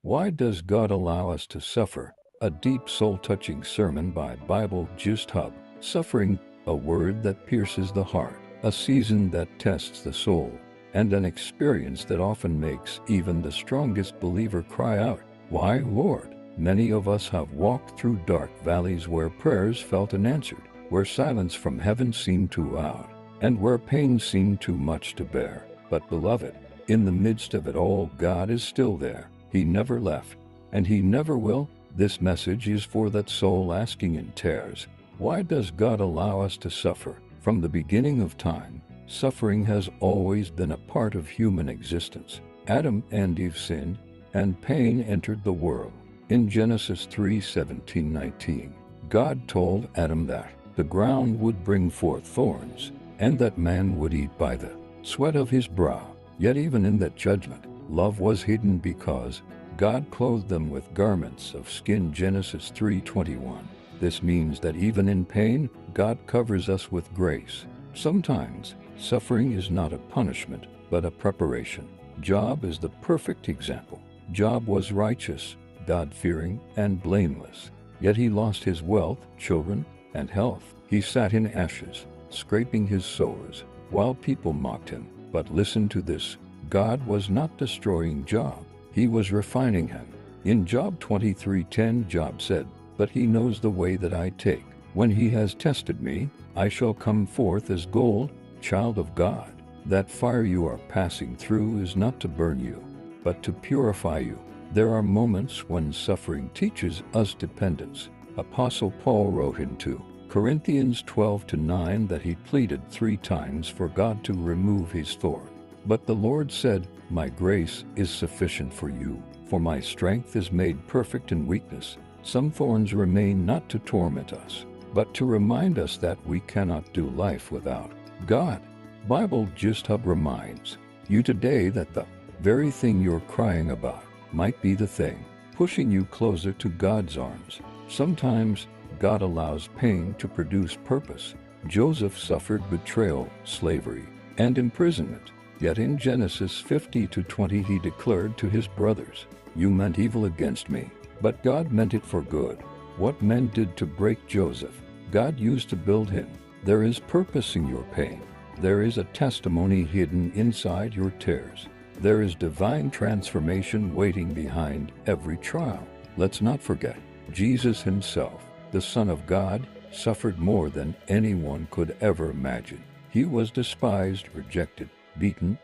Why does God allow us to suffer? A deep soul-touching sermon by Bible Just Hub. Suffering, a word that pierces the heart, a season that tests the soul, and an experience that often makes even the strongest believer cry out, "Why, Lord?" Many of us have walked through dark valleys where prayers felt unanswered, where silence from heaven seemed too loud, and where pain seemed too much to bear. But beloved, in the midst of it all, God is still there. He never left, and He never will. This message is for that soul asking in tears, why does God allow us to suffer? From the beginning of time, suffering has always been a part of human existence. Adam and Eve sinned, and pain entered the world. In Genesis 3:17-19, God told Adam that the ground would bring forth thorns, and that man would eat by the sweat of his brow. Yet even in that judgment, love was hidden because God clothed them with garments of skin. Genesis 3:21. This means that even in pain, God covers us with grace. Sometimes, suffering is not a punishment, but a preparation. Job is the perfect example. Job was righteous, God-fearing, and blameless. Yet he lost his wealth, children, and health. He sat in ashes, scraping his sores, while people mocked him. But listen to this. God was not destroying Job. He was refining him. In Job 23:10, Job said, "But He knows the way that I take. When He has tested me, I shall come forth as gold." Child of God, that fire you are passing through is not to burn you, but to purify you. There are moments when suffering teaches us dependence. Apostle Paul wrote in 2 Corinthians 12:9 that he pleaded 3 times for God to remove his thorn. But the Lord said, "My grace is sufficient for you, for my strength is made perfect in weakness." Some thorns remain not to torment us, but to remind us that we cannot do life without God. Bible Just Hub reminds you today that the very thing you're crying about might be the thing pushing you closer to God's arms. Sometimes God allows pain to produce purpose. Joseph suffered betrayal, slavery, and imprisonment. Yet in Genesis 50:20 he declared to his brothers, "You meant evil against me, but God meant it for good." What men did to break Joseph, God used to build him. There is purpose in your pain. There is a testimony hidden inside your tears. There is divine transformation waiting behind every trial. Let's not forget, Jesus himself, the Son of God, suffered more than anyone could ever imagine. He was despised, rejected, beaten,